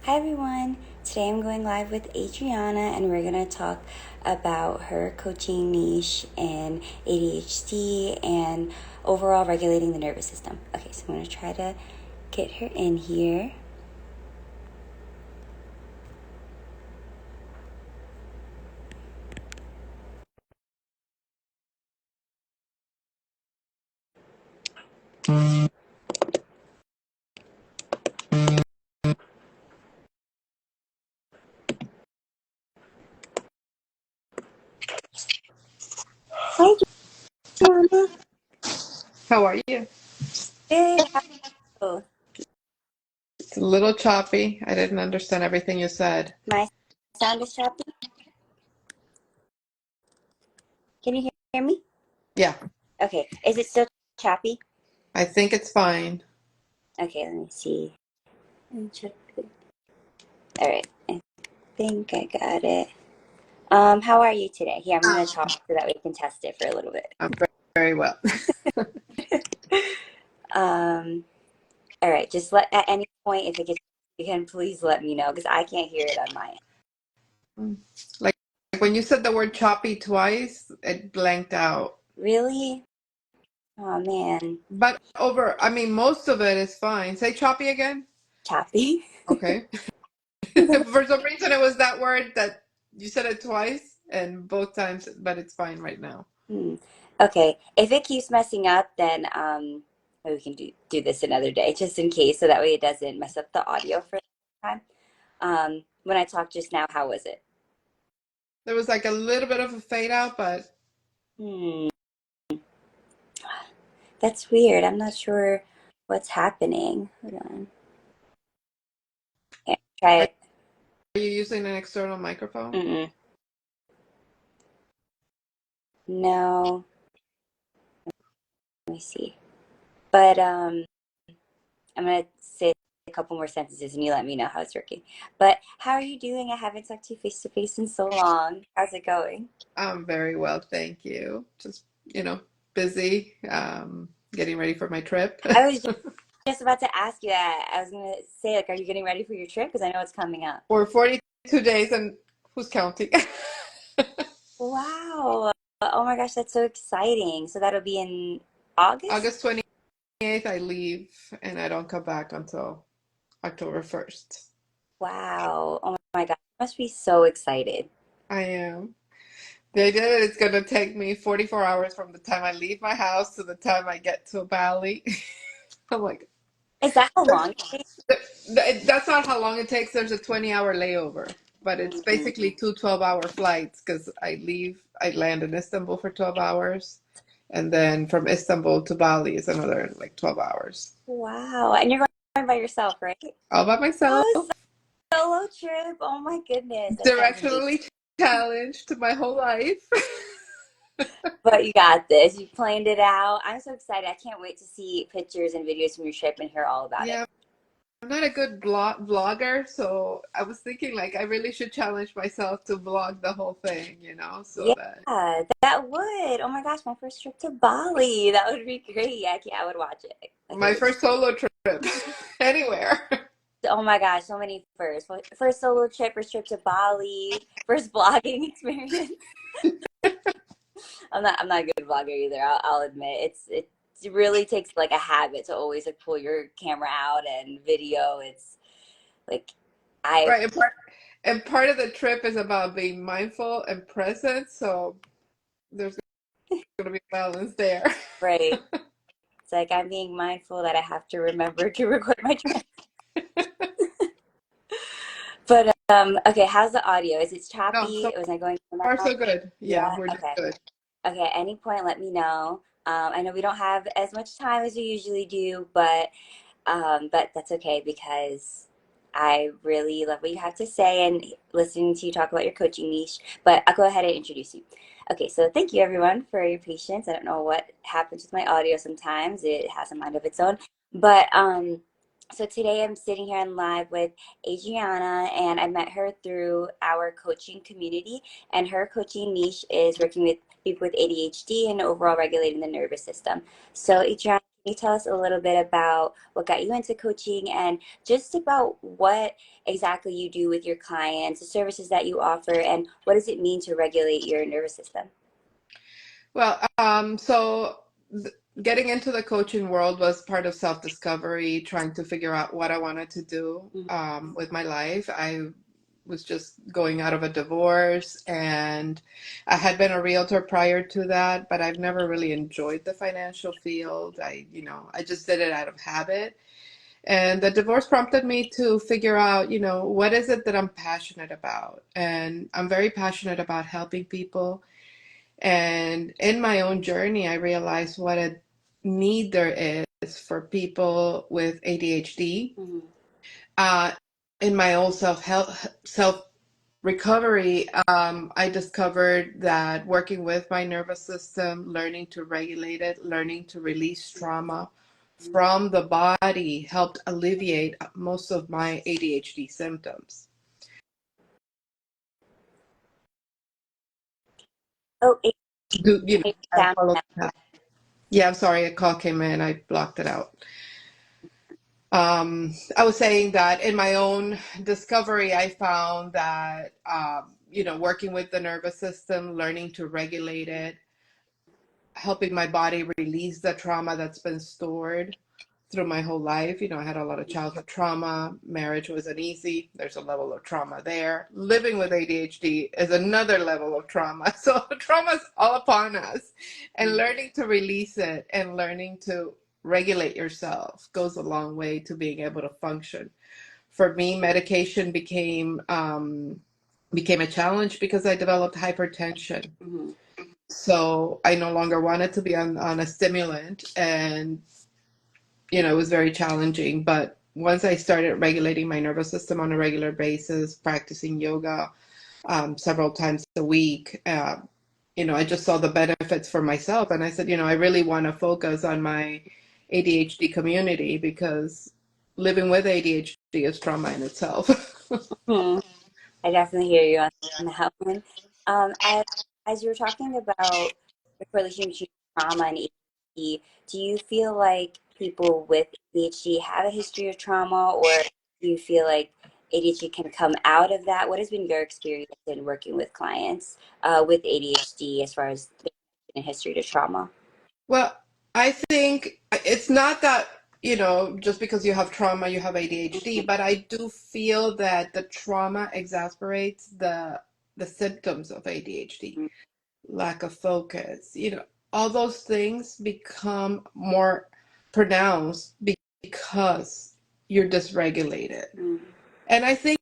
Hi everyone. Today I'm going live with Adriana and we're going to talk about her coaching niche and ADHD and overall regulating the nervous system. Okay, so I'm going to try to get her in here. Hi Adriana. How are you? Good. How are you? It's a little choppy. I didn't understand everything you said. My sound is choppy. Can you hear me? Yeah, Okay. Is it still choppy? I think it's fine. Okay, let me see. All right. I think I got it. How are you today? Here, I'm going to talk so that we can test it for a little bit. I'm very well. Um, all right, just let at any point if it gets you can please let me know because I can't hear it on my end. Like when you said the word choppy twice, it blanked out. Really? Oh man, But I mean, most of it is fine. Say choppy again. choppy. Okay. For some reason, it was that word that you said it twice and both times, but it's fine right now. Hmm. Okay, if it keeps messing up, then maybe we can do this another day just in case, so that way it doesn't mess up the audio for the time. When I talked just now, how was it? There was like a little bit of a fade out, but Hmm, that's weird. I'm not sure what's happening. Hold on. Yeah, try are it. you using an external microphone? Mm-mm. No, let me see. But I'm gonna say a couple more sentences and you let me know how it's working. But how are you doing? I haven't talked to you face to face in so long. How's it going? I'm very well, thank you. Just busy, getting ready for my trip. I was just about to ask you that. I was gonna say, like, are you getting ready for your trip? Because I know it's coming up. For 42 days, and who's counting? Wow. Oh my gosh, that's so exciting. So that'll be in August? August 28th, I leave, and I don't come back until October 1st. Wow. Oh my gosh. You must be so excited. I am. The idea that it's going to take me 44 hours from the time I leave my house to the time I get to Bali. I'm like, Is that how long it takes? that's not how long it takes. There's a 20-hour layover, but it's basically Mm. two 12-hour flights because I land in Istanbul for 12 hours, and then from Istanbul to Bali is another like 12 hours. Wow. And you're going by yourself, right? All by myself, Oh, solo trip. Oh my goodness. That sounds amazing. directionally challenged my whole life. But you got this. You planned it out. I'm so excited. I can't wait to see pictures and videos from your trip and hear all about it. Yeah, I'm not a good vlogger, so I was thinking like I really should challenge myself to vlog the whole thing, so Yeah, that that would. Oh my gosh, my first trip to Bali. That would be great. I would watch it. I can't my wait. first solo trip anywhere. Oh my gosh, so many firsts. First solo trip, first trip to Bali, first vlogging experience. I'm not a good vlogger either. I'll admit it really takes like a habit to always like pull your camera out and video. It's like I Right, and part of the trip is about being mindful and present, so there's going to be balance there. right. It's like I'm being mindful that I have to remember to record my trip. But okay, how's the audio? Is it No, choppy? so Was I going in and far out? so good. Yeah, Yeah, we're doing okay. good. Okay, at any point let me know. I know we don't have as much time as we usually do, but that's okay because I really love what you have to say and listening to you talk about your coaching niche. But I'll go ahead and introduce you. Okay, so thank you everyone for your patience. I don't know what happens with my audio sometimes. It has a mind of its own. But so today I'm sitting here on live with Adriana and I met her through our coaching community and her coaching niche is working with people with ADHD and overall regulating the nervous system. So Adriana, Can you tell us a little bit about what got you into coaching and just about what exactly you do with your clients, the services that you offer, and what does it mean to regulate your nervous system? Well, getting into the coaching world was part of self-discovery, trying to figure out what I wanted to do Mhm. with my life. I was just going out of a divorce, and I had been a realtor prior to that, but I've never really enjoyed the financial field. I just did it out of habit. And the divorce prompted me to figure out, what is it that I'm passionate about? And I'm very passionate about helping people, and in my own journey, I realized what a need there is for people with ADHD. Mhm. Uh, in my own self recovery, I discovered that working with my nervous system, learning to regulate it, learning to release trauma from the body helped alleviate most of my ADHD symptoms. Oh, Do I down. follow that? Yeah, I'm sorry, a call came in. I blocked it out. I was saying that in my own discovery, I found that, working with the nervous system, learning to regulate it, helping my body release the trauma that's been stored through my whole life. I had a lot of childhood trauma. Marriage wasn't easy. There's a level of trauma there. Living with ADHD is another level of trauma. So trauma's all upon us. And learning to release it and learning to regulate yourself goes a long way to being able to function. For me, medication became a challenge because I developed hypertension. Mhm. So I no longer wanted to be on a stimulant, and it was very challenging. But once I started regulating my nervous system on a regular basis, practicing yoga several times a week, I just saw the benefits for myself. And I said, I really want to focus on my ADHD community because living with ADHD is trauma in itself. Mhm. I definitely hear you on that one. As you were talking about the correlation between trauma and ADHD, do you feel like people with ADHD have a history of trauma, or do you feel like ADHD can come out of that? What has been your experience in working with clients with ADHD as far as the history to trauma? Well, I think it's not that, just because you have trauma, you have ADHD, but I do feel that the trauma exacerbates the symptoms of ADHD, lack of focus, all those things become more pronounced because you're dysregulated. Mm-hmm. And I think,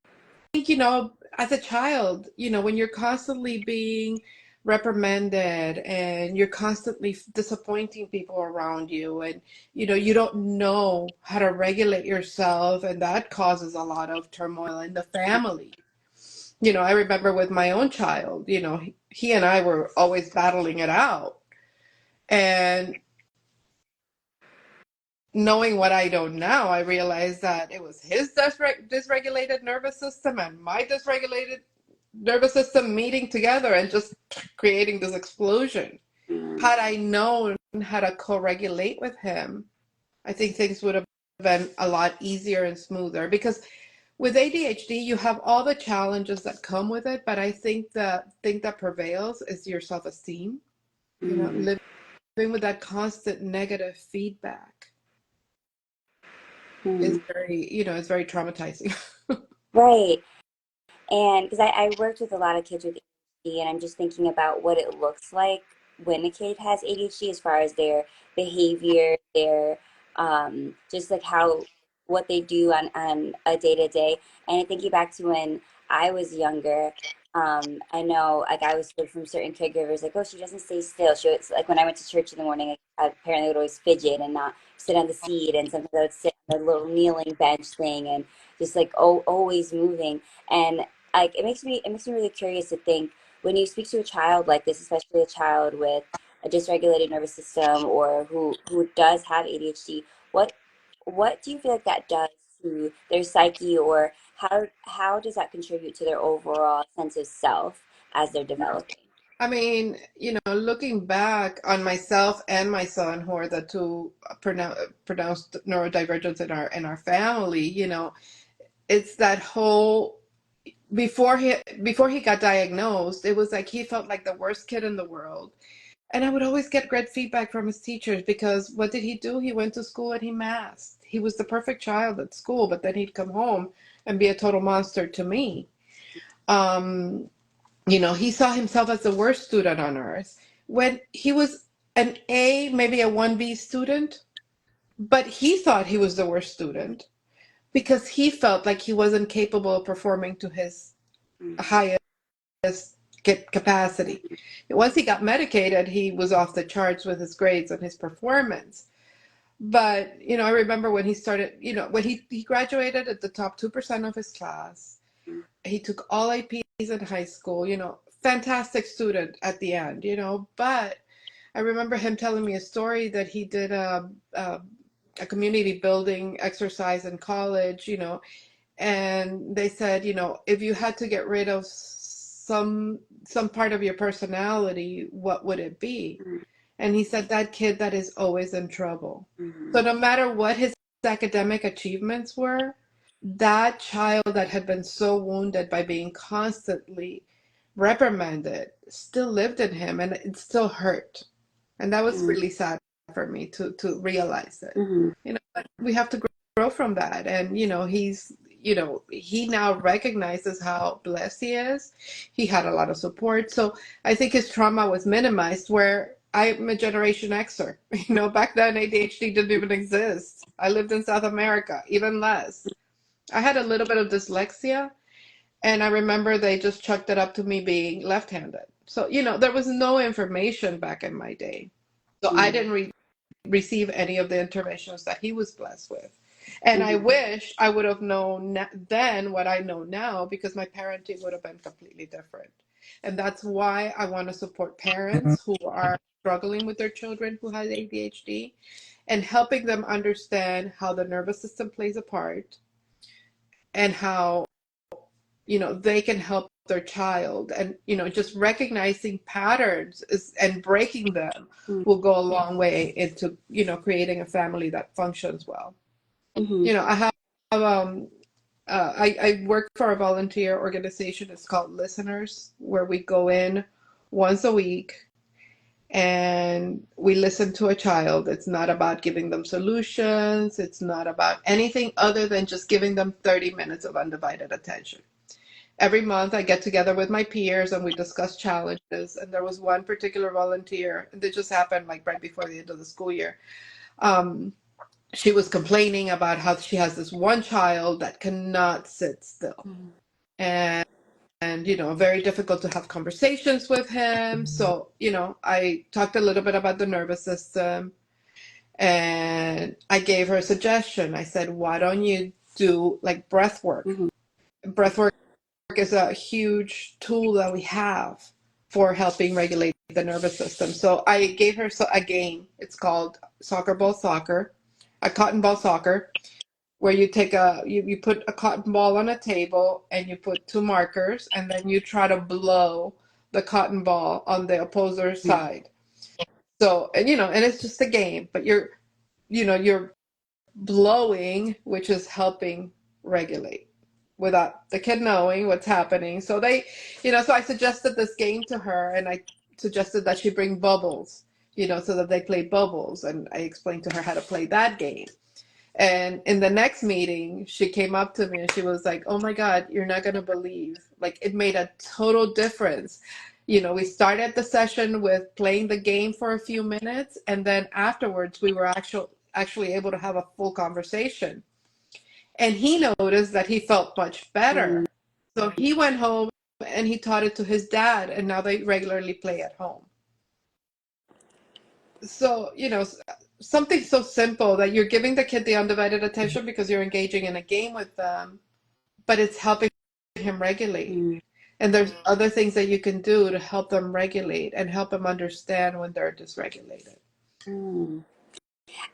as a child, when you're constantly being reprimanded and you're constantly disappointing people around you, and you don't know how to regulate yourself, and that causes a lot of turmoil in the family. I remember with my own child, he and I were always battling it out. And knowing what I know now, I realized that it was his dysregulated nervous system and my dysregulated nervous system meeting together and just creating this explosion. Mm-hmm. Had I known how to co-regulate with him, I think things would have been a lot easier and smoother. Because with ADHD, you have all the challenges that come with it, but I think the thing that prevails is your self-esteem. Living with that constant negative feedback is Mm-hmm. it's very traumatizing. Right. And because I worked with a lot of kids with ADHD, and I'm just thinking about what it looks like when a kid has ADHD as far as their behavior, their just like how what they do on a day to day. And thinking back to when I was younger, I know like I was heard from certain caregivers like, oh, she doesn't stay still. She was like when I went to church in the morning, I apparently would always fidget and not sit on the seat, and sometimes I would sit on the little kneeling bench thing and just like always moving. And like it makes me really curious to think when you speak to a child like this, especially a child with a dysregulated nervous system or who does have ADHD, what what do you feel like that does to their psyche, or how does that contribute to their overall sense of self as they're developing? I mean, looking back on myself and my son, who are the two pronounced neurodivergents in our family, it's that whole before he got diagnosed, it was like he felt like the worst kid in the world. And I would always get great feedback from his teachers because what did he do? He went to school and he masked. He was the perfect child at school, but then he'd come home and be a total monster to me. Um, he saw himself as the worst student on earth when he was an A, maybe a 1B student, but he thought he was the worst student because he felt like he wasn't capable of performing to his Mm, highest capacity. Once he got medicated, he was off the charts with his grades and his performance. But, I remember when he started, when he graduated at the top 2% of his class. mm, He took all APs in high school, fantastic student at the end, but I remember him telling me a story that he did a community building exercise in college, and they said, if you had to get rid of some part of your personality, what would it be? mm, And he said that kid that is always in trouble. So mm, no matter what his academic achievements were, that child that had been so wounded by being constantly reprimanded still lived in him and it still hurt. And that was mm, really sad for me to realize it. mm, But we have to grow from that. And, he now recognizes how blessed he is. He had a lot of support. So I think his trauma was minimized where I'm a Generation Xer. Back then ADHD didn't even exist. I lived in South America, even less. I had a little bit of dyslexia, and I remember they just chucked it up to me being left-handed. So, there was no information back in my day. So I mm, didn't receive any of the interventions that he was blessed with. And I mm, wish I would have known then what I know now because my parenting would have been completely different. And that's why I want to support parents who are struggling with their children who have ADHD and helping them understand how the nervous system plays a part and how they can help their child, and just recognizing patterns and breaking them mm, will go a long way into creating a family that functions well. mhm, I have I work for a volunteer organization. It's called Listeners, where we go in once a week and we listen to a child. It's not about giving them solutions. It's not about anything other than just giving them 30 minutes of undivided attention. Every month I get together with my peers and we discuss challenges. And there was one particular volunteer, and this just happened like right before the end of the school year. Um, she was complaining about how she has this one child that cannot sit still. mm, And very difficult to have conversations with him. So, I talked a little bit about the nervous system and I gave her a suggestion. I said, why don't you do like breath work? mhm, Breath work is a huge tool that we have for helping regulate the nervous system. So I gave her a game. It's called soccer ball soccer, a cotton ball soccer, where you take you put a cotton ball on a table and you put two markers and then you try to blow the cotton ball on the opposer mm, side. So, and it's just a game, but you're blowing, which is helping regulate without the kid knowing what's happening. So so I suggested this game to her and I suggested that she bring bubbles, so that they play bubbles. And I explained to her how to play that game. And in the next meeting, she came up to me and she was like, "Oh my God, you're not going to believe. Like, it made a total difference." We started the session with playing the game for a few minutes, and then afterwards, we were actually able to have a full conversation. And he noticed that he felt much mm. better. So he went home and he taught it to his dad, and now they regularly play at home. So, something so simple that you're giving the kid the undivided attention because you're engaging in a game with them, but it's helping him regulate. Mm, And there's other things that you can do to help them regulate and help them understand when they're dysregulated. mm.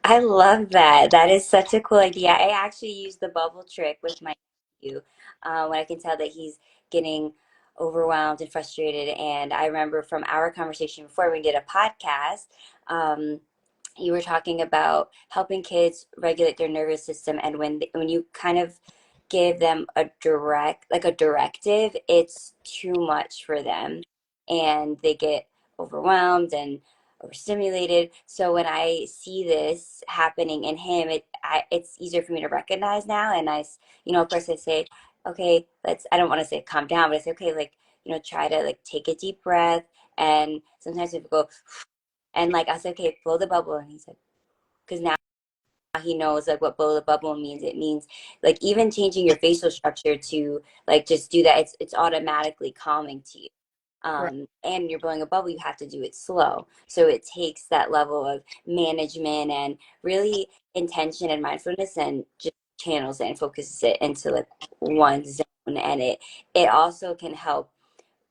I love that. That is such a cool idea. I actually use the bubble trick with my nephew when I can tell that he's getting overwhelmed and frustrated. And I remember from our conversation before we did a podcast, um, you were talking about helping kids regulate their nervous system, and when you kind of give them a directive, it's too much for them, and they get overwhelmed and overstimulated. So when I see this happening in him, it's easier for me to recognize now. And of course I say, okay, I don't want to say calm down, but I say, okay, like, try to like take a deep breath. And sometimes we go, and like I said, okay, blow the bubble. And he said, because now he knows like what blow the bubble means. It means like even changing your facial structure to like just do that. It's automatically calming to you. Right. And you're blowing a bubble, you have to do it slow. So it takes that level of management and really intention and mindfulness, and just channels it and focuses it into like one zone. And it also can help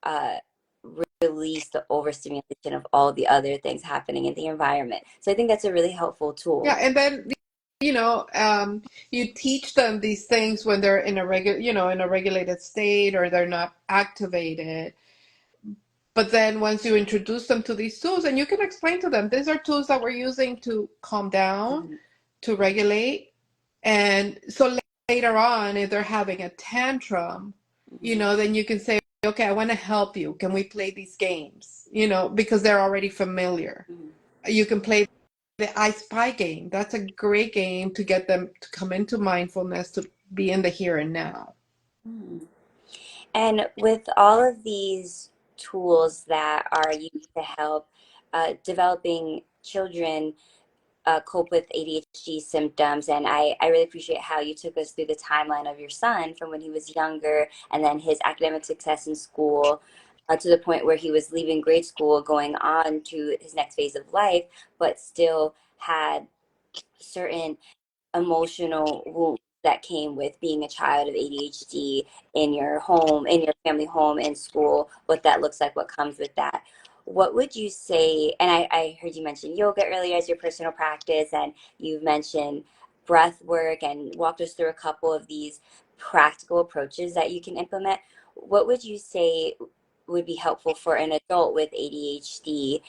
uh, release the overstimulation of all the other things happening in the environment. So I think that's a really helpful Yeah, tool. and then you know, you teach them these things when they're in a in a regulated state or they're not activated. But then once you introduce them to these tools, and you can explain to them, these are tools that we're using to calm down, Mhm, to regulate. And so later on, if they're having a tantrum, mhm, then you can say, okay, I want to help you. Can we play these games? Because they're already familiar. mhm, You can play the I Spy game. That's a great game to get them to come into mindfulness, to be in the here and now. mhm. And with all of these tools that are used to help developing children cope with ADHD symptoms. And I really appreciate how you took us through the timeline of your son from when he was younger, and then his academic success in school, to the point where he was leaving grade school, going on to his next phase of life, but still had certain emotional wounds that came with being a child of ADHD in your home, in your family home, in school, what that looks like, what comes with that. What would you say? And I heard you mention yoga earlier as your personal practice, and you've mentioned breath work and walked us through a couple of these practical approaches that you can implement. What would you say would be helpful for an adult with ADHD,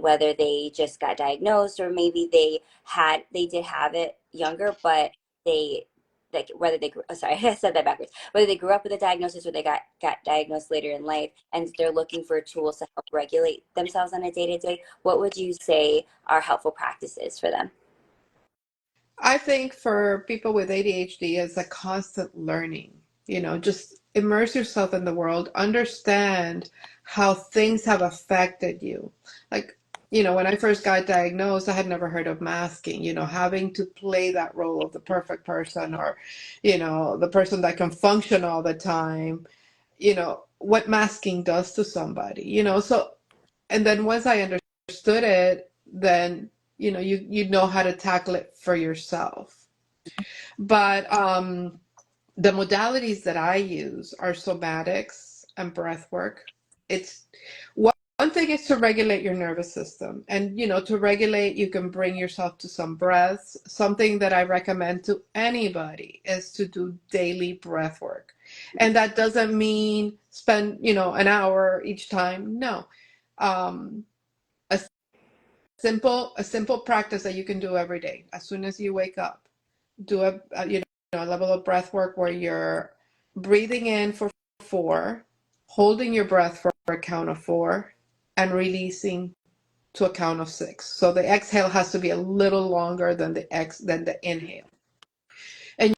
whether they just got diagnosed or maybe they did have it younger, but they like whether they sorry, I said that backwards, whether they grew up with a diagnosis or they got diagnosed later in life, and they're looking for tools to help regulate themselves on a day-to-day. What would you say are helpful practices for them? I think for people with ADHD, it's a constant learning. Just immerse yourself in the world, understand how things have affected you. Like, when I first got diagnosed, I had never heard of masking, having to play that role of the perfect person, or, the person that can function all the time, what masking does to somebody, so, and then once I understood it, then, you know how to tackle it for yourself. But the modalities that I use are somatics and breath work. It's one thing is to regulate your nervous system. And, to regulate, you can bring yourself to some breaths. Something that I recommend to anybody is to do daily breath work. And that doesn't mean spend, an hour each time. No. Um, a a simple practice that you can do every day. As soon as you wake up, do a level of breath work where you're breathing in for 4, holding your breath for a count of 4, and releasing to a count of 6. So the exhale has to be a little longer than the inhale. And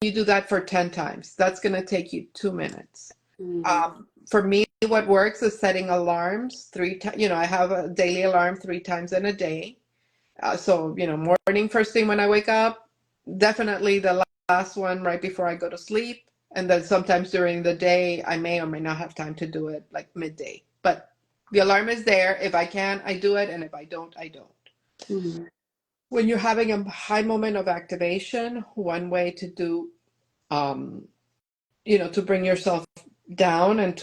you do that for 10 times. That's going to take you 2 minutes. Mm-hmm. For me, what works is setting alarms 3 times. I have a daily alarm 3 times in a day. So, morning, first thing when I wake up, definitely the last one right before I go to sleep. And then sometimes during the day, I may or may not have time to do it like midday. But the alarm is there. If I can, I do it. And if I don't, I don't. Mm-hmm. When you're having a high moment of activation, one way to do, um, to bring yourself down and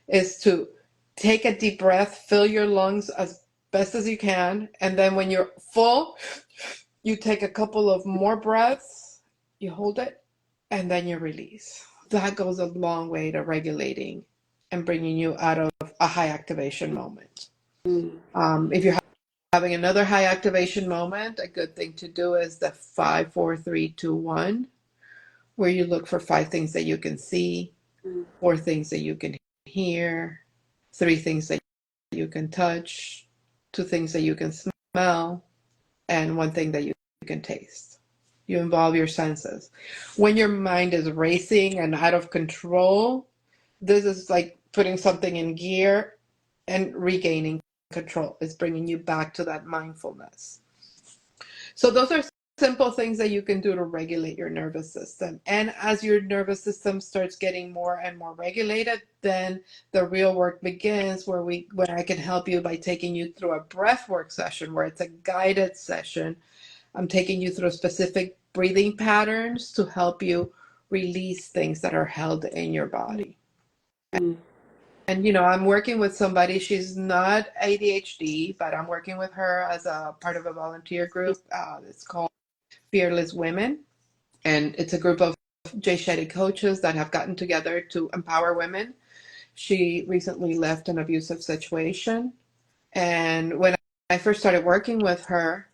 is to take a deep breath, fill your lungs as best as you can. And then when you're full, you take a couple of more breaths, you hold it, and then you release. That goes a long way to regulating and bringing you out of a high activation moment. Mm, If you're having another high activation moment, a good thing to do is the 5, 4, 3, 2, 1, where you look for 5 things that you can see, mm, 4 things that you can hear, 3 things that you can touch, 2 things that you can smell, and 1 thing that you can taste. You involve your senses. When your mind is racing and out of control, this is like putting something in gear and regaining control. It's bringing you back to that mindfulness. So those are simple things that you can do to regulate your nervous system. And as your nervous system starts getting more and more regulated, then the real work begins where I can help you by taking you through a breath work session where it's a guided session. I'm taking you through specific breathing patterns to help you release things that are held in your body. mm, And I'm working with somebody, she's not ADHD, but I'm working with her as a part of a volunteer group. It's called Fearless Women. And it's a group of Jay Shetty coaches that have gotten together to empower women. She recently left an abusive situation. And when I first started working with her,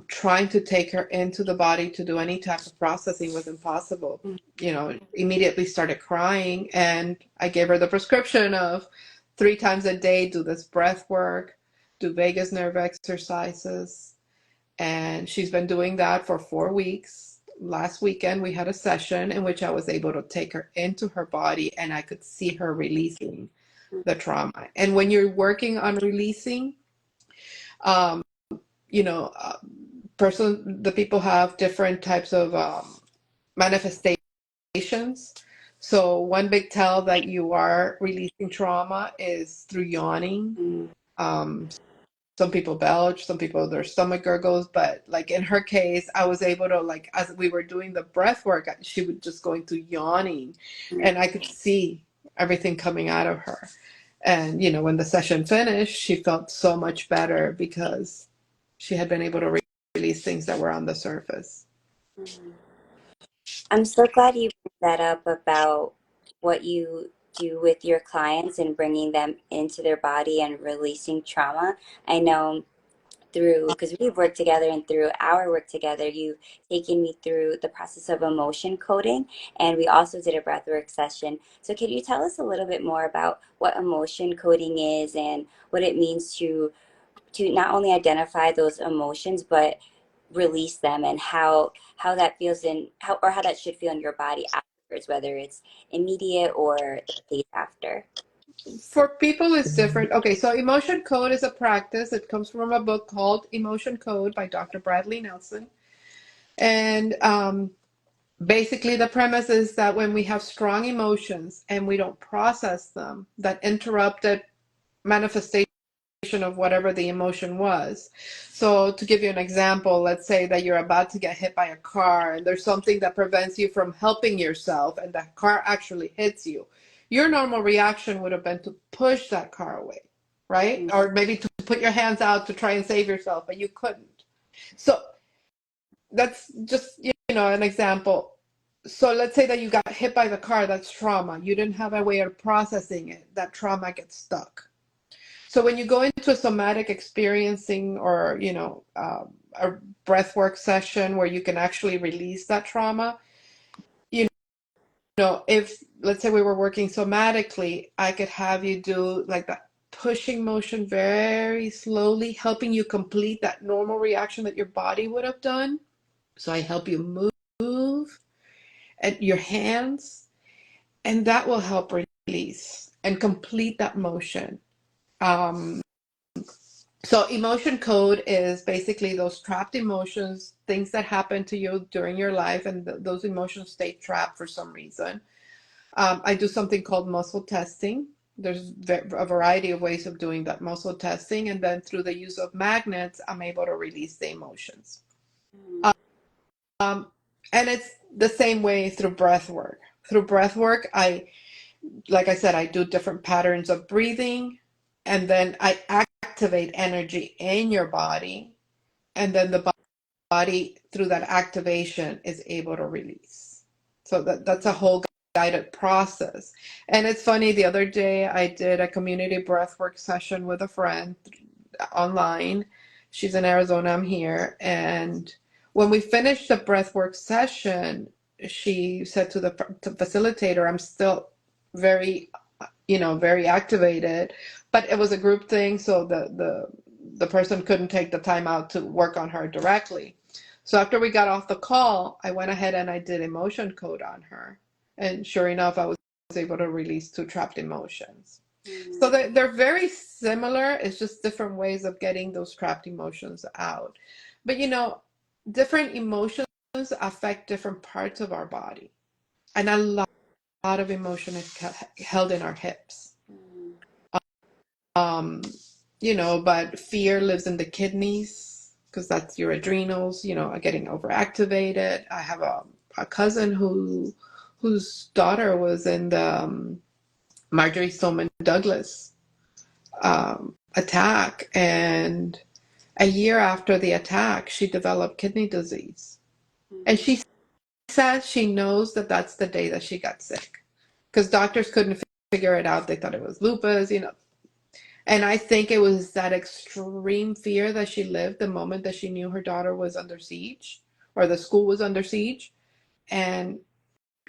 trying to take her into the body to do any type of processing was impossible. mm, Immediately started crying, and I gave her the prescription of 3 times a day, do this breath work, do vagus nerve exercises, and she's been doing that for 4 weeks. Last weekend, we had a session in which I was able to take her into her body, and I could see her releasing mm, the trauma. And when you're working on releasing, um, you know, uh, the people have different types of manifestations. So one big tell that you are releasing trauma is through yawning. mm, Um, some people belch, some people their stomach gurgles, but like in her case, I was able to, like, as we were doing the breath work, she would just go into yawning, mm, and I could see everything coming out of her. And when the session finished, she felt so much better because she had been able to release things that were on the surface. mm. I'm so glad you brought that up about what you do with your clients and bringing them into their body and releasing trauma. I know through, because we've worked together and through our work together, you've taken me through the process of emotion coding, and we also did a breathwork session. So can you tell us a little bit more about what emotion coding is and what it means to not only identify those emotions but release them, and how that feels in how that should feel in your body afterwards, whether it's immediate or the days after. For people, it's different. Okay, so emotion code is a practice. It comes from a book called Emotion Code by Dr. Bradley Nelson. And basically, the premise is that when we have strong emotions and we don't process them, that interrupted manifestation of whatever the emotion was. So, to give you an example, let's say that you're about to get hit by a car and there's something that prevents you from helping yourself, and that car actually hits you. Your normal reaction would have been to push that car away, right? Mm, Or maybe to put your hands out to try and save yourself, but you couldn't. So, that's just, an example. So, let's say that you got hit by the car, that's trauma. You didn't have a way of processing it. That trauma gets stuck. So when you go into a somatic experiencing, or a breath work session where you can actually release that trauma, you if let's say we were working somatically, I could have you do like that pushing motion very slowly, helping you complete that normal reaction that your body would have done. So I help you move at your hands, and that will help release and complete that motion. Um, So emotion code is basically those trapped emotions, things that happen to you during your life, and those emotions stay trapped for some reason. I do something called muscle testing. There's a variety of ways of doing that muscle testing, and then through the use of magnets, I'm able to release the emotions. mm, Um, and it's the same way through breath work. Through breath work, like I said, I do different patterns of breathing, and then I activate energy in your body, and then the body through that activation is able to release. So that's a whole guided process. And it's funny, the other day I did a community breathwork session with a friend online. She's in Arizona, I'm here. And when we finished the breathwork session, she said to the facilitator, I'm still very, very activated, but it was a group thing, so the person couldn't take the time out to work on her directly. So after we got off the call, I went ahead and I did emotion code on her. And sure enough, I was able to release two trapped emotions. So Mm. they're very similar. It's just different ways of getting those trapped emotions out. But different emotions affect different parts of our body. And a lot of emotion is held in our hips. Mm. Um, but fear lives in the kidneys because that's your adrenals, are getting overactivated. I have a cousin whose daughter was in the Marjorie Stoneman Douglas attack, and a year after the attack, she developed kidney disease. And Mm. she says she knows that that's the day that she got sick because doctors couldn't figure it out. They thought it was lupus. And I think it was that extreme fear that she lived the moment that she knew her daughter was under siege or the school was under siege. And,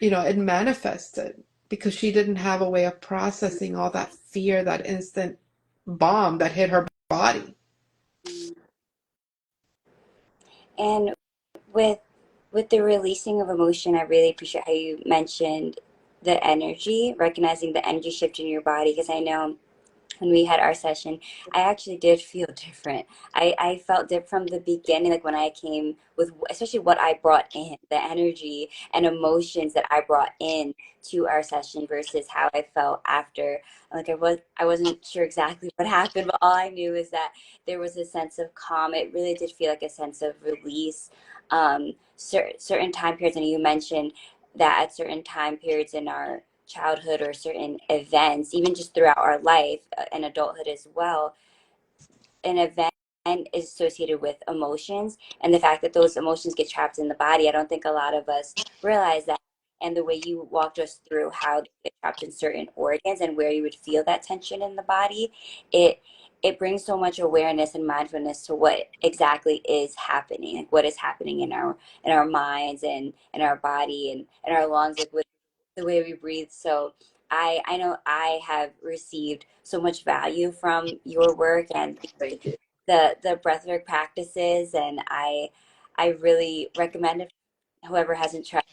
it manifested because she didn't have a way of processing all that fear, that instant bomb that hit her body. Mm. And with with the releasing of emotion, I really appreciate how you mentioned the energy, recognizing the energy shift in your body, because I know when we had our session, I actually did feel different. I felt different from the beginning, like when I came with, especially what I brought in, the energy and emotions that I brought in to our session versus how I felt after. Like I wasn't sure exactly what happened, but all I knew is that there was a sense of calm. It really did feel like a sense of release. Certain time periods, and you mentioned that at certain time periods in our childhood or certain events, even just throughout our life and adulthood as well, an event is associated with emotions, and the fact that those emotions get trapped in the body, I don't think a lot of us realize that. And the way you walked us through how they get trapped in certain organs and where you would feel that tension in the body, it it brings so much awareness and mindfulness to what exactly is happening, like what is happening in our minds and in our body and our lungs, like with the way we breathe. So I know I have received so much value from your work and the breathwork practices, and I really recommend it. Whoever hasn't tried,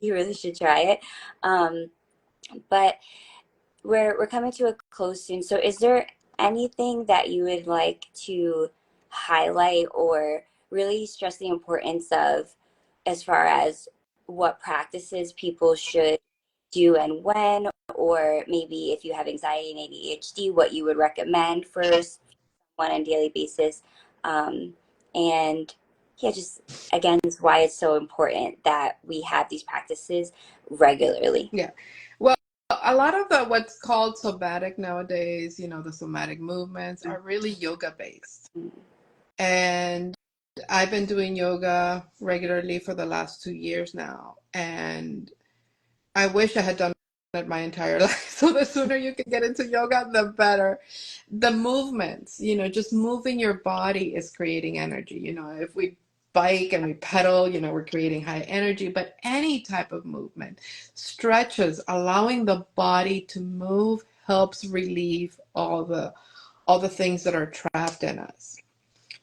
you really should try it. Um, but we're coming to a close soon. So is there anything that you would like to highlight or really stress the importance of as far as what practices people should do and when, or maybe if you have anxiety and ADHD, what you would recommend for someone on a daily basis? Um, and yeah, just again, is why it's so important that we have these practices regularly. Yeah. Well, a lot of the what's called somatic nowadays, the somatic movements are really yoga based. And I've been doing yoga regularly for the last 2 years now. And I wish I had done it my entire life. So the sooner you can get into yoga, the better. The movements, just moving your body is creating energy. If we bike and we pedal, we're creating high energy, but any type of movement, stretches, allowing the body to move helps relieve all the things that are trapped in us.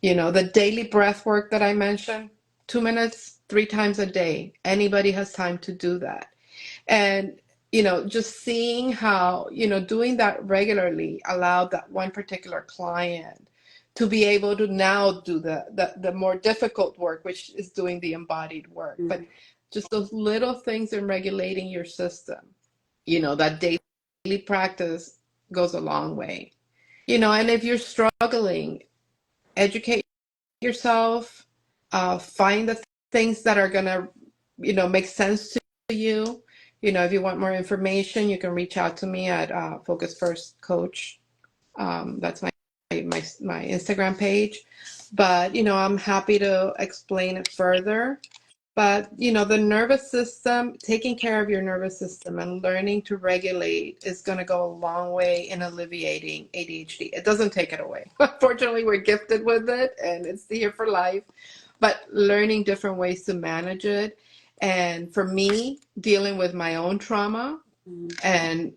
The daily breath work that I mentioned, 2 minutes, 3 times a day. Anybody has time to do that. And just seeing how doing that regularly allowed that one particular client to be able to now do the more difficult work, which is doing the embodied work. But just those little things in regulating your system, that daily practice goes a long way. And if you're struggling, educate yourself, find the things that are going to make sense to you. If you want more information, you can reach out to me at Focus First Coach. That's my Instagram page. But I'm happy to explain it further. But, the nervous system, taking care of your nervous system and learning to regulate is going to go a long way in alleviating ADHD. It doesn't take it away. Unfortunately, we're gifted with it and it's here for life, but learning different ways to manage it. And for me, dealing with my own trauma Mhm. and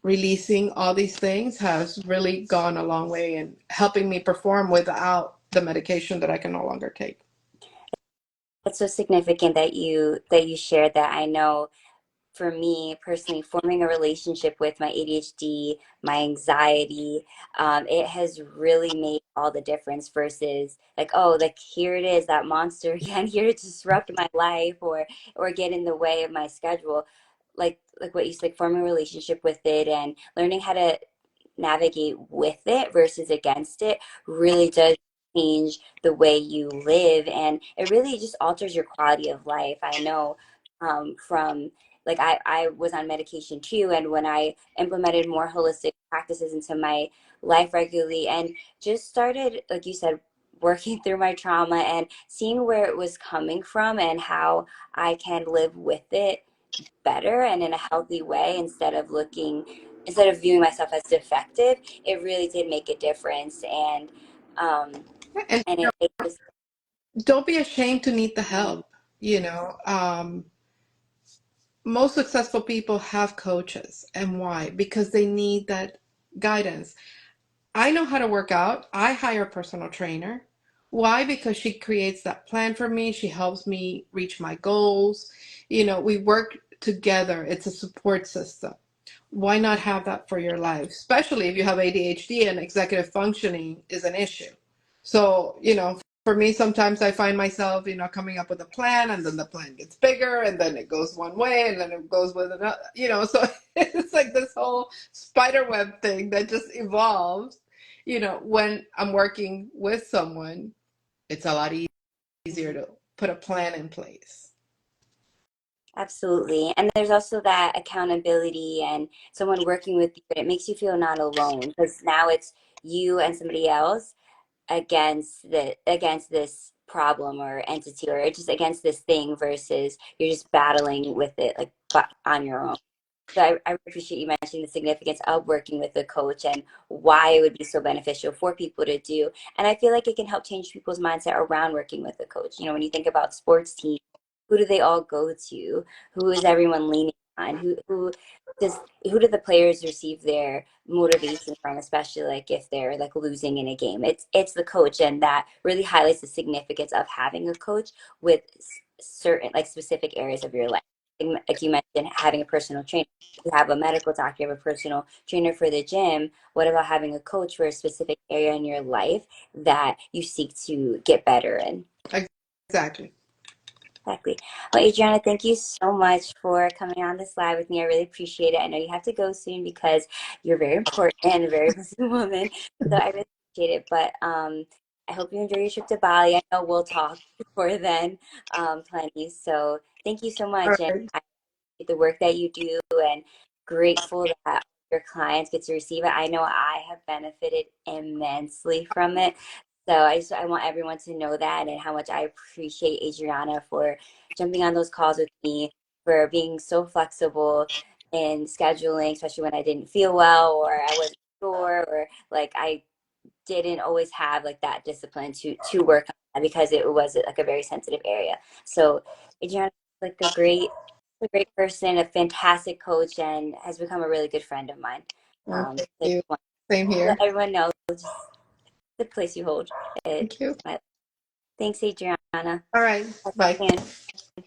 releasing all these things has really gone a long way in helping me perform without the medication that I can no longer take. That's so significant that you shared that. I know for me personally, forming a relationship with my ADHD, my anxiety, it has really made all the difference versus like, oh, like here it is, that monster again, here to disrupt my life or get in the way of my schedule. Like what you said, like forming a relationship with it and learning how to navigate with it versus against it really does change the way you live, and it really just alters your quality of life. I know from like I was on medication too, and when I implemented more holistic practices into my life regularly and just started, like you said, working through my trauma and seeing where it was coming from and how I can live with it better and in a healthy way instead of viewing myself as defective, it really did make a difference. Um And and it just don't be ashamed to need the help. You know, most successful people have coaches. And why? Because they need that guidance. I know how to work out. I hire a personal trainer. Why? Because she creates that plan for me. She helps me reach my goals. We work together. It's a support system. Why not have that for your life? Especially if you have ADHD and executive functioning is an issue. So, for me, sometimes I find myself, coming up with a plan and then the plan gets bigger and then it goes one way and then it goes with another, so it's like this whole spider web thing that just evolves. When I'm working with someone, it's a lot easier to put a plan in place. absolutely. And there's also that accountability and someone working with you. It makes you feel not alone because now it's you and somebody else against this problem or entity or just against this thing versus you're just battling with it like on your own. So I appreciate you mentioning the significance of working with a coach and why it would be so beneficial for people to do. And I feel like it can help change people's mindset around working with a coach. You know, when you think about sports teams, who do they all go to? Who is everyone leaning on? Does who do the players receive their motivation from, especially like if they're like losing in a game? It's the coach, and that really highlights the significance of having a coach with certain like specific areas of your life. Like you mentioned, having a personal trainer, you have a medical doctor, you have a personal trainer for the gym. What about having a coach for a specific area in your life that you seek to get better in? Exactly. Exactly. Well, Adriana, thank you so much for coming on this live with me. I really appreciate it. I know you have to go soon because you're very important and a very busy woman. So I really appreciate it. But I hope you enjoy your trip to Bali. I know we'll talk before then, plenty. So thank you so All much. And right. the work that you do and grateful that your clients get to receive it. I know I have benefited immensely from it. So I want everyone to know that and how much I appreciate Adriana for jumping on those calls with me, for being so flexible in scheduling, especially when I didn't feel well or I wasn't sure or like I didn't always have like that discipline to work on that because it was like a very sensitive area. So Adriana is like a great person, a fantastic coach, and has become a really good friend of mine. Well, thank So I just you. want Same to let here. everyone know just the place you hold. It, Thank you. thanks, Adriana. All right. Talk to Bye. you soon.